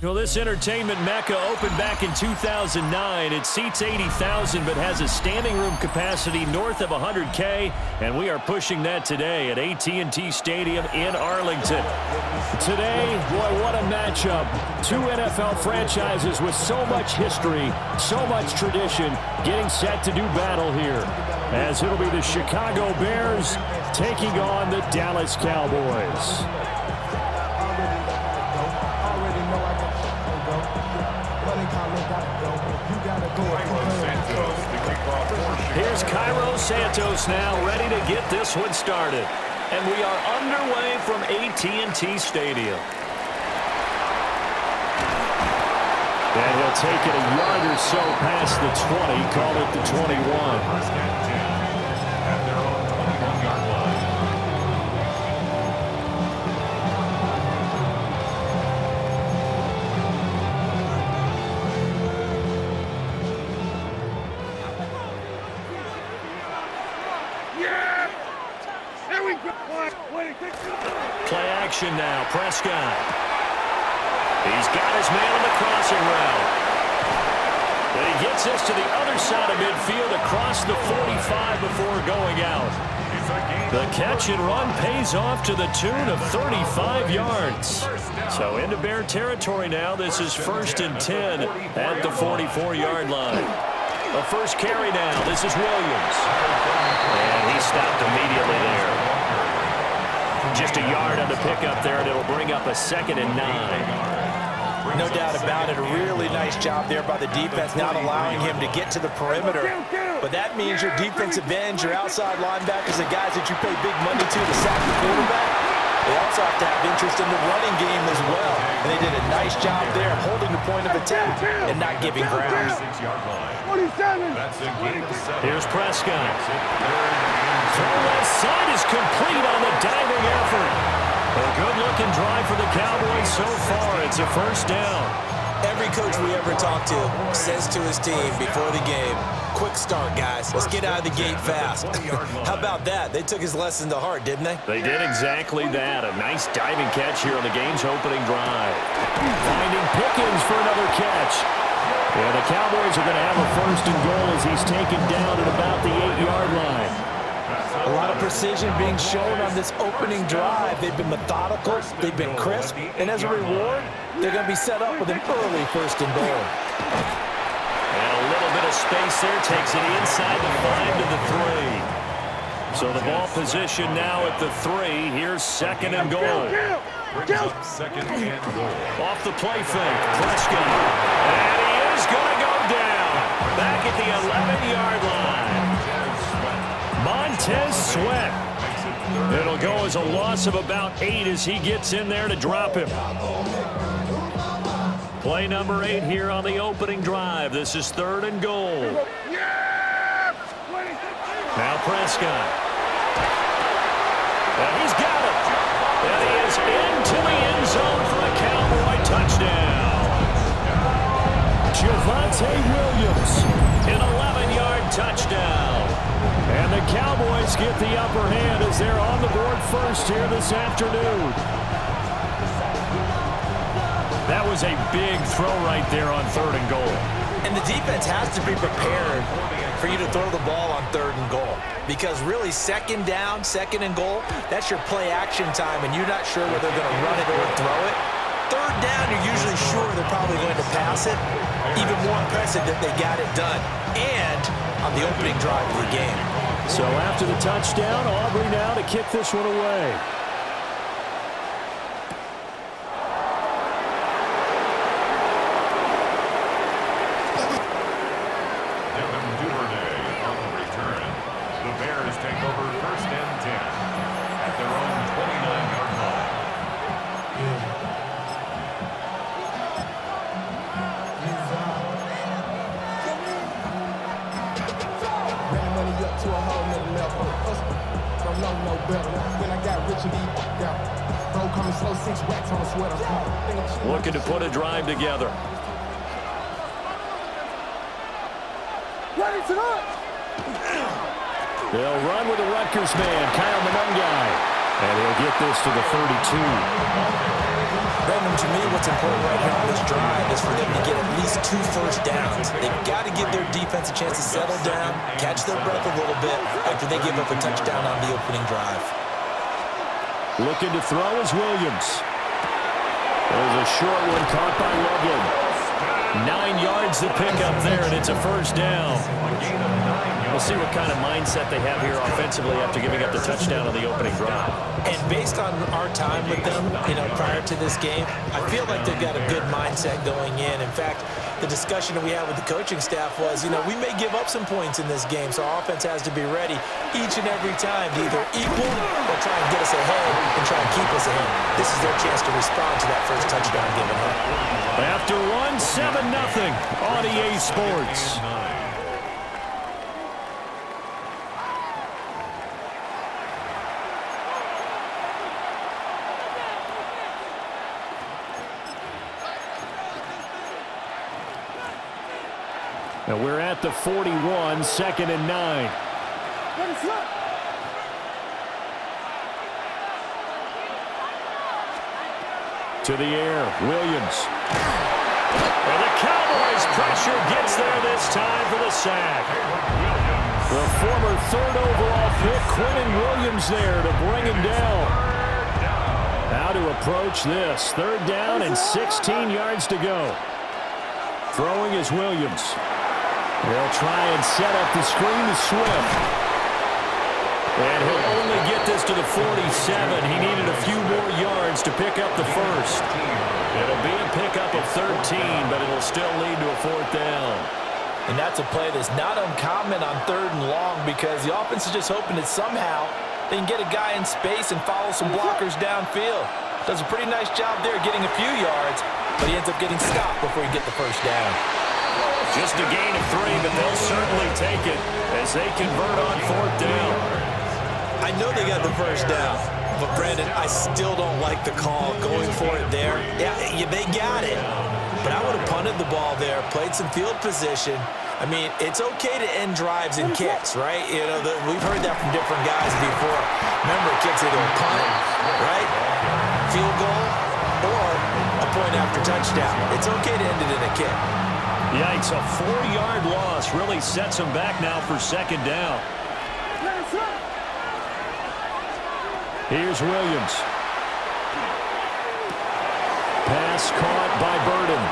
Well, this entertainment mecca opened back in 2009. It seats 80,000 but has a standing room capacity north of 100K, and we are pushing that today at AT&T Stadium in Arlington. Today, boy, what a matchup. Two NFL franchises with so much history, so much tradition, getting set to do battle here, as it'll be the Chicago Bears taking on the Dallas Cowboys. Here's Cairo Santos now ready to get this one started. And we are underway from AT&T Stadium. And he'll take it a yard or so past the 20, call it the 21. Play action now, Prescott. He's got his man on the crossing route. And he gets this to the other side of midfield across the 45 before going out. The catch and run pays off to the tune of 35 yards. So into Bear territory now. This is 1st and 10 at the 44-yard line. The first carry now. This is Williams. And he stopped immediately there. Just a yard on the pickup there, and it'll bring up a 2nd and 9. No doubt about it. A really nice job there by the defense, not allowing him to get to the perimeter. But that means your defensive ends, your outside linebackers, the guys that you pay big money to sack the quarterback, they also have to have interest in the running game as well. And they did a nice job there holding the point of attack and not giving ground. 27. Here's Prescott. Throw left side is complete on the diving effort. A good-looking drive for the Cowboys so far. It's a first down. Every coach we ever talk to says to his team before the game, quick start, guys. Let's get out of the gate fast. How about that? They took his lesson to heart, didn't they? They did exactly that. A nice diving catch here on the game's opening drive. Finding Pickens for another catch. Yeah, the Cowboys are going to have a 1st and goal as he's taken down at about the 8-yard line. A lot of precision being shown on this opening drive. They've been methodical, they've been crisp, and as a reward, they're going to be set up with an early 1st and goal. And a little bit of space there takes it inside the 5 to the 3. So the ball position now at the 3. Here's 2nd and goal. Second and goal. Off the play fake, Prescott. And he is going to go down. Back at the 11-yard line. Montez Sweat. It'll go as a loss of about 8 as he gets in there to drop him. Play number 8 here on the opening drive. This is 3rd and goal. Now Prescott. And he's got it. And he is into the end zone for a Cowboy touchdown. Javonte Williams, an 11-yard touchdown. And the Cowboys get the upper hand as they're on the board first here this afternoon. That was a big throw right there on 3rd and goal. And the defense has to be prepared for you to throw the ball on 3rd and goal. Because really, 2nd down, 2nd and goal, that's your play action time, and you're not sure whether they're going to run it or throw it. 3rd down, you're usually sure they're probably going to pass it. Even more impressive that they got it done. And on the opening drive of the game. So after the touchdown, Aubrey now to kick this one away. Looking to put a drive together. They'll run with the Rutgers man, Kyle Monungai. And he'll get this to the 32. Brandon, to me, what's important right here on this this drive is for them to get at least 2 first downs. They've got to give their defense a chance to settle down, catch their breath a little bit after they give up a touchdown on the opening drive. Looking to throw is Williams. There's a short one caught by Loveland. 9 yards to pick up there, and it's a first down. We'll see what kind of mindset they have here offensively after giving up the touchdown on the opening drive. And based on our time with them, prior to this game, I feel like they've got a good mindset going in. In fact, the discussion that we had with the coaching staff was, we may give up some points in this game, so our offense has to be ready each and every time to either equal or try and get us ahead and try and keep us ahead. This is their chance to respond to that first touchdown given up. After one, 7-0 on EA Sports. Now we're at the 41, 2nd and 9. To the air, Williams. And the Cowboys' pressure gets there this time for the sack. The former 3rd overall pick, Quentin Williams there to bring him down. How to approach this. 3rd down and 16 yards to go. Throwing is Williams. They'll try and set up the screen to Swift. And he'll only get this to the 47. He needed a few more yards to pick up the first. It'll be a pickup of 13, but it'll still lead to a 4th down. And that's a play that's not uncommon on 3rd and long because the offense is just hoping that somehow they can get a guy in space and follow some blockers downfield. Does a pretty nice job there getting a few yards, but he ends up getting stopped before he gets the first down. Just a gain of 3, but they'll certainly take it as they convert on 4th down. I know they got the first down, but Brandon, I still don't like the call going for it there. Yeah, they got it, but I would have punted the ball there, played some field position. I mean, it's okay to end drives and kicks, right? We've heard that from different guys before. Remember, kicks either a punt, right? Field goal, or a point after touchdown. It's okay to end it in a kick. Yikes, a 4-yard loss really sets them back now for 2nd down. Here's Williams. Pass caught by Burden.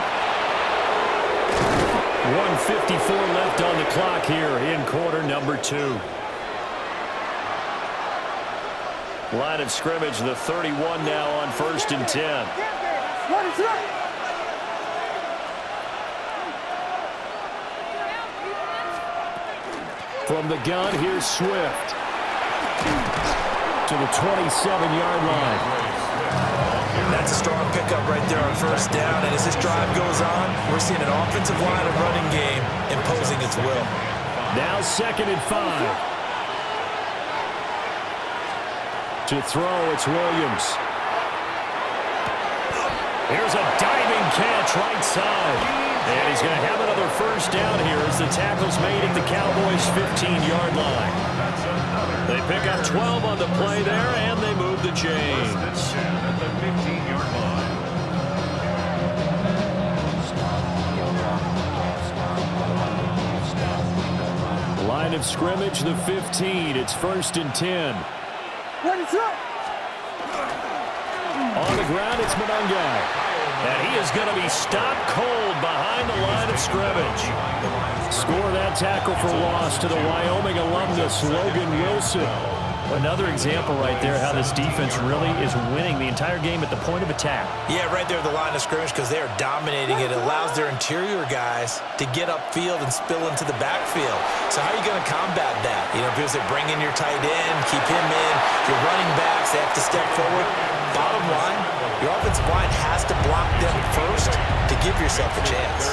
1:54 left on the clock here in quarter number 2. Line of scrimmage, the 31 now on 1st and 10. From the gun, here's Swift. To the 27-yard line. That's a strong pickup right there on 1st down, and as this drive goes on, we're seeing an offensive line and running game imposing its will. Now 2nd and 5. To throw, it's Williams. Here's a diving catch right side. And he's going to have another first down here as the tackle's made at the Cowboys' 15-yard line. They pick up 12 on the play there, and they move the chains. At the 15-yard line. Line of scrimmage, the 15. It's 1st and 10. On the ground, it's Monungai. And he is going to be stopped cold behind the line of scrimmage. Score that tackle for loss to the Wyoming alumnus, Logan Wilson. Another example right there how this defense really is winning the entire game at the point of attack. Yeah, right there at the line of scrimmage because they are dominating it. It allows their interior guys to get upfield and spill into the backfield. So how are you going to combat that? Because they bring in your tight end, keep him in. Your running backs, they have to step forward. Bottom line, your offensive line has to block them first to give yourself a chance.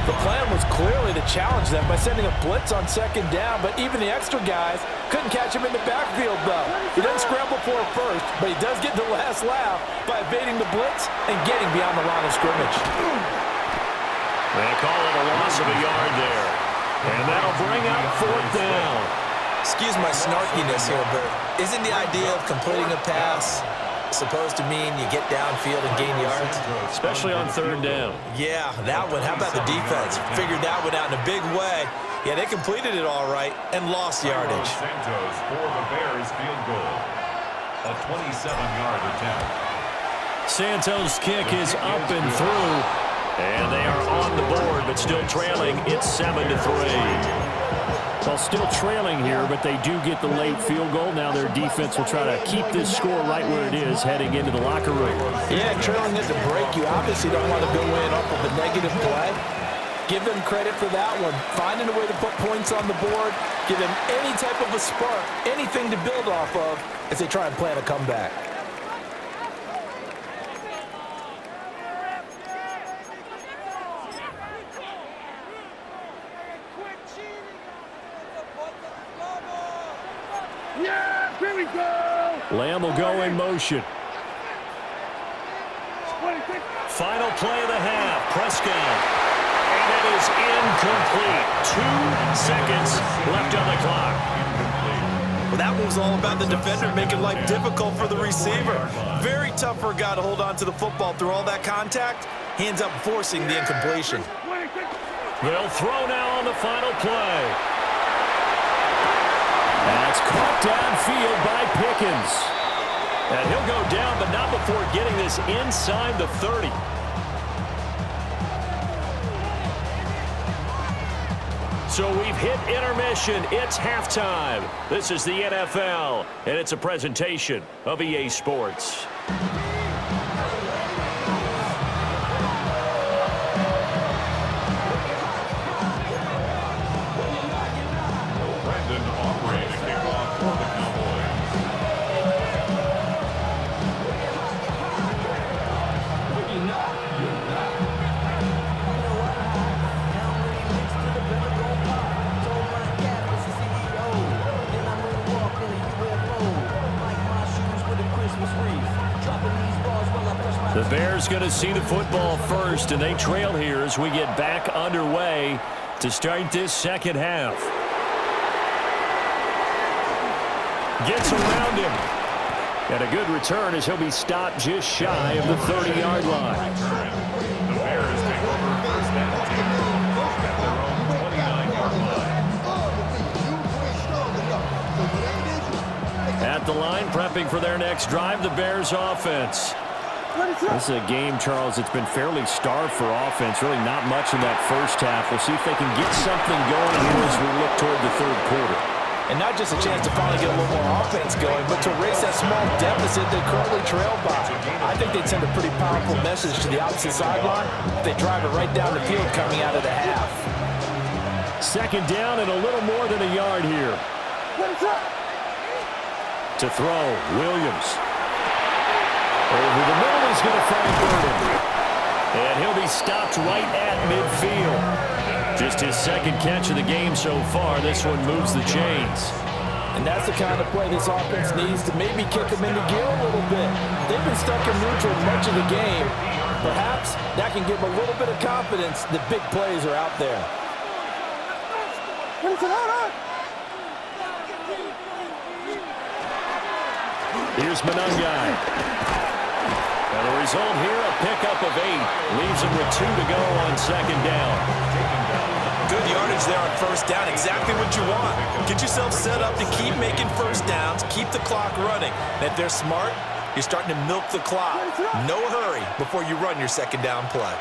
The plan was clearly to challenge them by sending a blitz on 2nd down, but even the extra guys couldn't catch him in the backfield, though. He doesn't scramble for it first, but he does get the last laugh by evading the blitz and getting beyond the line of scrimmage. They call it a loss of a yard there. And that'll bring up 4th down. Excuse my snarkiness here, but isn't the idea of completing a pass supposed to mean you get downfield and gain yards. Especially on third down. Yeah, that one. How about the defense? Figured that one out in a big way. Yeah, they completed it all right and lost yardage. Santos for the Bears field goal. A 27-yard attempt. Santos' kick is up and through, and they are on the board, but still trailing. It's 7-3. Well, still trailing here, but they do get the late field goal. Now their defense will try to keep this score right where it is heading into the locker room. Yeah, trailing at the break. You obviously don't want to go in off of a negative play. Give them credit for that one. Finding a way to put points on the board. Give them any type of a spark, anything to build off of as they try and plan a comeback. Lamb will go in motion. Final play of the half. Prescott. And it is incomplete. 2 seconds left on the clock. Well, that was all about the defender making life difficult for the receiver. Very tough for a guy to hold on to the football through all that contact. Hands up, forcing the incompletion. They'll throw now on the final play. That's caught downfield by Pickens. And he'll go down, but not before getting this inside the 30. So we've hit intermission. It's halftime. This is the NFL, and it's a presentation of EA Sports. The Bears going to see the football first, and they trail here as we get back underway to start this second half. Gets around him. And a good return as he'll be stopped just shy of the 30-yard line. The Bears take over first and 10 at their own 29-yard line. At the line, prepping for their next drive, the Bears offense. This is a game, Charles, it's been fairly starved for offense. Really not much in that first half. We'll see if they can get something going here as we look toward the third quarter. And not just a chance to finally get a little more offense going, but to erase that small deficit they currently trailed by. I think they'd send a pretty powerful message to the opposite sideline if they drive it right down the field coming out of the half. Second down and a little more than a yard here. To throw, Williams. Over the middle, he's going to find Burden. And he'll be stopped right at midfield. Just his second catch of the game so far. This one moves the chains. And that's the kind of play this offense needs to maybe kick them into gear a little bit. They've been stuck in neutral much of the game. Perhaps that can give them a little bit of confidence that big plays are out there. Here's Manungai. And the result here, a pickup of 8. Leaves him with 2 to go on second down. Good yardage there on first down. Exactly what you want. Get yourself set up to keep making first downs, keep the clock running. And if they're smart, you're starting to milk the clock. No hurry before you run your second down play.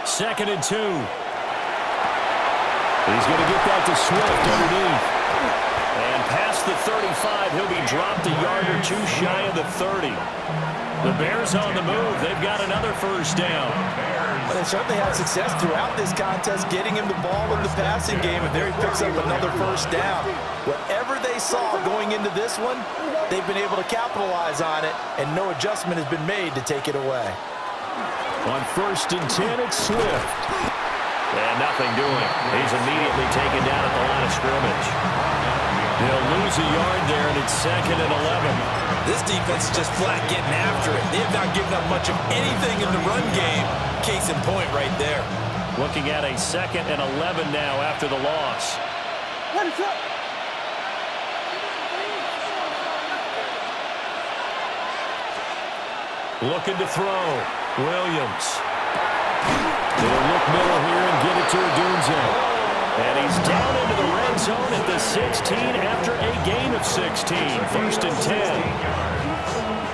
2nd and 2. He's going to get that to Swift underneath. And past the 35, he'll be dropped a yard or 2 shy of the 30. The Bears on the move. They've got another first down. But they certainly had success throughout this contest getting him the ball in the passing game, and there he picks up another first down. Whatever they saw going into this one, they've been able to capitalize on it, and no adjustment has been made to take it away. On 1st and 10, it's Swift. And nothing doing. He's immediately taken down at the line of scrimmage. They'll lose a yard there, and it's 2nd and 11. This defense is just flat getting after it. They have not given up much of anything in the run game. Case in point right there. Looking at a 2nd and 11 now after the loss. Looking to throw. Williams. They'll look middle here and get it to Odunze. And he's down into the red zone at the 16 after a gain of 16. First and 10.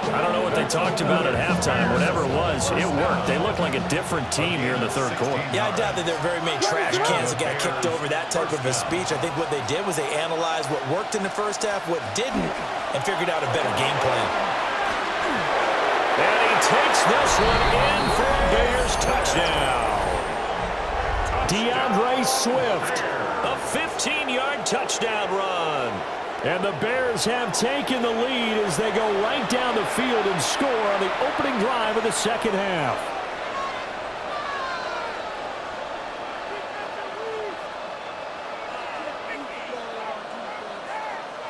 I don't know what they talked about at halftime. Whatever it was, it worked. They looked like a different team here in the third quarter. Yeah, I doubt that there are very many trash cans that got kicked over that type of a speech. I think what they did was they analyzed what worked in the first half, what didn't, and figured out a better game plan. And he takes this one in for a Bears touchdown. DeAndre Swift, a 15-yard touchdown run. And the Bears have taken the lead as they go right down the field and score on the opening drive of the second half.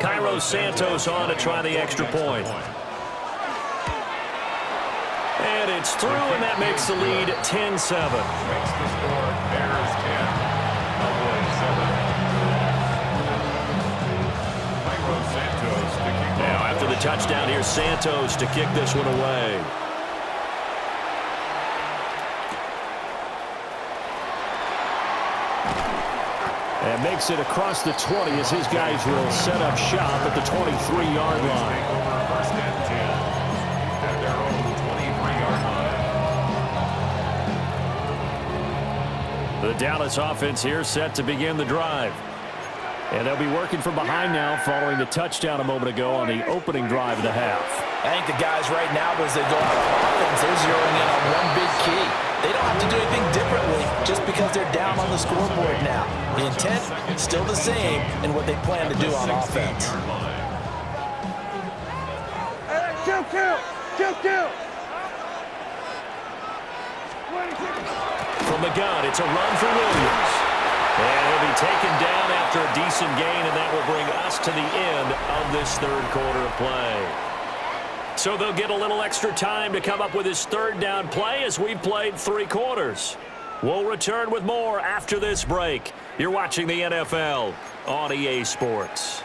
Cairo Santos on to try the extra point. And it's through, and that makes the lead 10-7. Makes the score Bears 10, Cowboys 7. Cairo Santos to kick off. Now after the touchdown, here's Santos to kick this one away. And makes it across the 20 as his guys will set up shop at the 23-yard line. First and 10 at their own 23-yard line. The Dallas offense here set to begin the drive. And they'll be working from behind now following the touchdown a moment ago on the opening drive of the half. I think the guys right now, as they go out on offense, they're zeroing in on one big key. They don't have to do anything differently just because they're down on the scoreboard now. The intent is still the same in what they plan to do on offense. Kill. From the gun, it's a run for Williams. And he'll be taken down after a decent gain, and that will bring us to the end of this third quarter of play. So they'll get a little extra time to come up with his third down play as we've played 3 quarters. We'll return with more after this break. You're watching the NFL on EA Sports.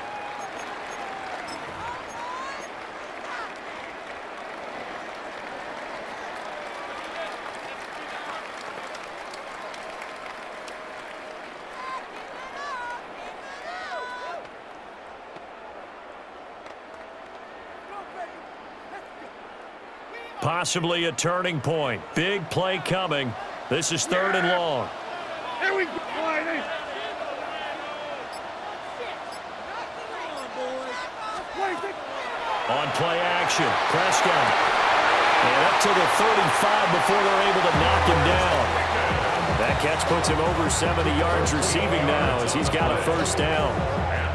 Possibly a turning point. Big play coming. This is 3rd and long. Here we go. On play action, Prescott. And up to the 35 before they're able to knock him down. That catch puts him over 70 yards receiving now as he's got a first down.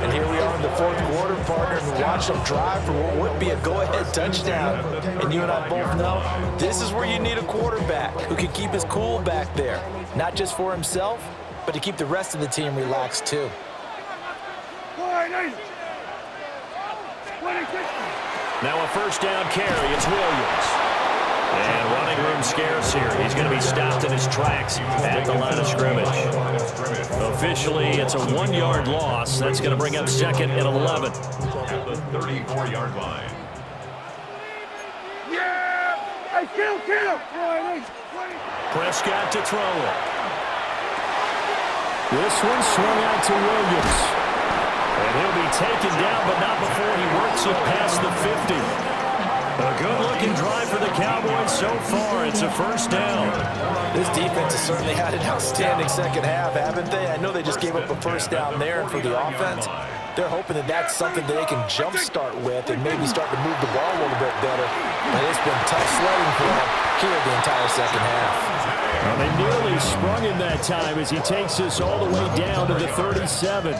And here we are in the 4th quarter, partner, and watch them drive for what would be a go-ahead touchdown. And you and I both know this is where you need a quarterback who can keep his cool back there. Not just for himself, but to keep the rest of the team relaxed too. Now a first down carry, it's Williams. And running room scarce here. He's going to be stopped in his tracks at the line of scrimmage. Officially, it's a 1-yard loss. That's going to bring up 2nd and 11. At the 34-yard line. Yeah! Hey, kill! Prescott to throw it. This one swung out to Williams. And he'll be taken down, but not before he works it past the 50. A good-looking drive for the Cowboys so far. It's a first down. This defense has certainly had an outstanding second half, haven't they? I know they just gave up a first down there, and for the offense, they're hoping that that's something that they can jumpstart with and maybe start to move the ball a little bit better. But it's been tough sledding for them here the entire second half. Well, they nearly sprung him that time as he takes this all the way down to the 37.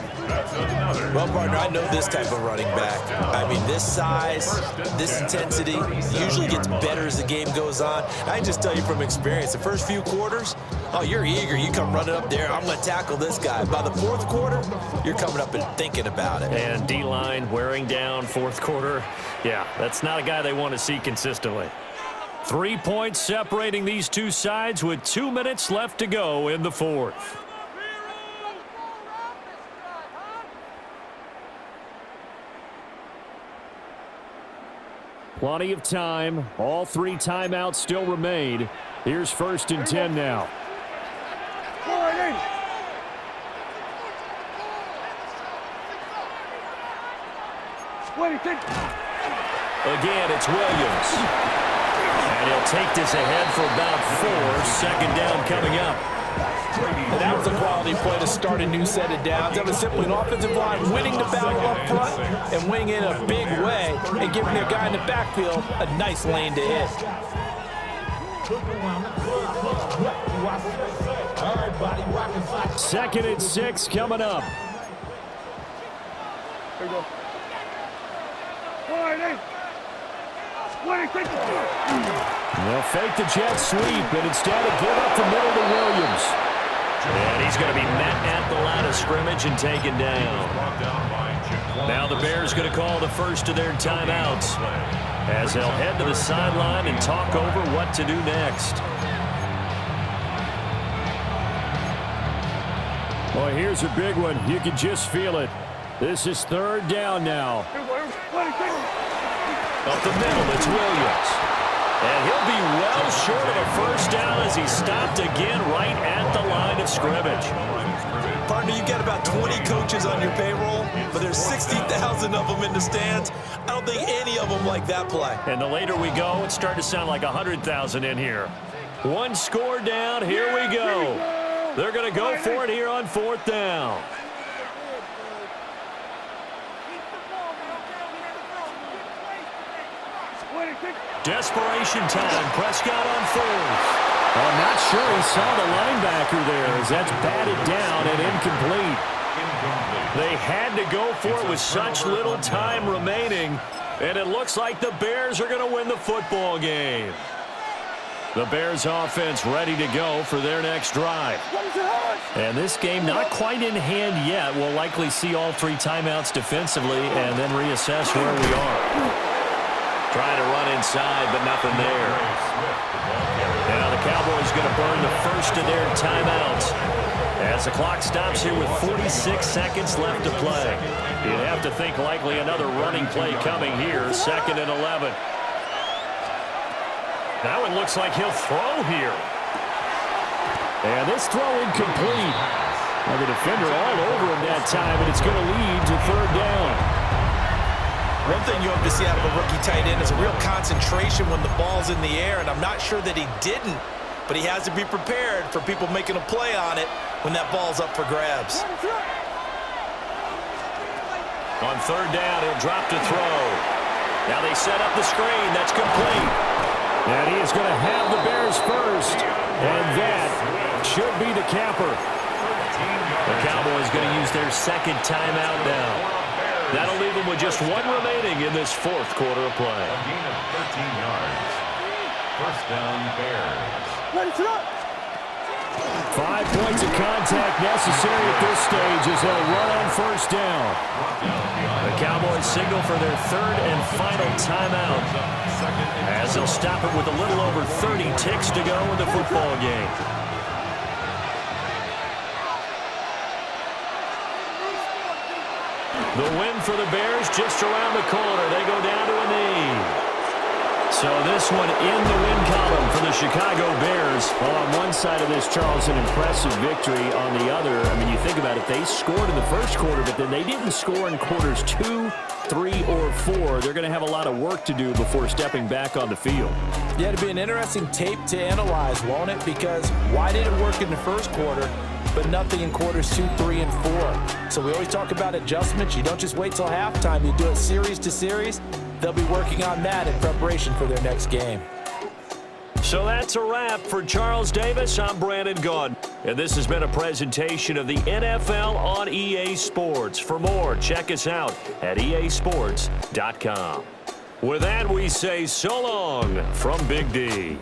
Well, partner, I know this type of running back. I mean, this size, this intensity usually gets better as the game goes on. I can just tell you from experience, the first few quarters, oh, you're eager. You come running up there, I'm going to tackle this guy. By the 4th quarter, you're coming up and thinking about it. And D-line wearing down 4th quarter. Yeah, that's not a guy they want to see consistently. 3 points separating these two sides with 2 minutes left to go in the 4th. Plenty of time. All 3 timeouts still remain. Here's 1st and 10 now. Again, it's Williams. And he'll take this ahead for about 4. Second down coming up. And that was a quality play to start a new set of downs. That was simply an offensive line winning the battle up front and winning in a big way and giving their guy in the backfield a nice lane to hit. 2nd and 6 coming up. There you go. They'll fake the jet sweep, and instead of give up the middle to Williams. And he's going to be met at the line of scrimmage and taken down. Now the Bears going to call the first of their timeouts as they'll head to the sideline and talk over what to do next. Well, here's a big one. You can just feel it. This is 3rd down now. Up the middle, it's Williams. And he'll be well short of a 1st down as he's stopped again right at the line of scrimmage. Partner, you've got about 20 coaches on your payroll, but there's 60,000 of them in the stands. I don't think any of them like that play. And the later we go, it's starting to sound like 100,000 in here. 1 score down, here we go. They're going to go for it here on 4th down. Desperation time. Prescott on 4th. I'm not sure he saw the linebacker there as that's batted down and incomplete. They had to go for it with such little time remaining, and it looks like the Bears are going to win the football game. The Bears offense ready to go for their next drive. And this game not quite in hand yet. We'll likely see all 3 timeouts defensively and then reassess where we are. Trying to run inside, but nothing there. Now the Cowboys going to burn the first of their timeouts as the clock stops here with 46 seconds left to play. You'd have to think likely another running play coming here, 2nd and 11. That one looks like he'll throw here. And this throw incomplete. Well, the defender all over him that time, and it's going to lead to 3rd down. One thing you hope to see out of a rookie tight end is a real concentration when the ball's in the air, and I'm not sure that he didn't, but he has to be prepared for people making a play on it when that ball's up for grabs. On 3rd down, he'll drop to throw. Now they set up the screen. That's complete. And he is going to have the Bears first, and that should be the capper. The Cowboys going to use their 2nd timeout now. That'll leave them with just 1 remaining in this 4th quarter of play. A gain of 13 yards. 1st down, Bears. 5 points of contact necessary at this stage as they'll run on 1st down. The Cowboys signal for their 3rd and final timeout as they'll stop it with a little over 30 ticks to go in the football game. The win for the Bears just around the corner. They go down to a knee. So this one in the win column for the Chicago Bears. Well, on one side of this, Charles, an impressive victory. On the other, I mean, you think about it, they scored in the 1st quarter, but then they didn't score in quarters 2, 3, or 4. They're going to have a lot of work to do before stepping back on the field. Yeah, it'll be an interesting tape to analyze, won't it? Because why did it work in the 1st quarter, but nothing in quarters 2, 3, and 4? So we always talk about adjustments. You don't just wait till halftime. You do it series to series. They'll be working on that in preparation for their next game. So that's a wrap for Charles Davis. I'm Brandon Gaudin, and this has been a presentation of the NFL on EA Sports. For more, check us out at easports.com. With that, we say so long from Big D.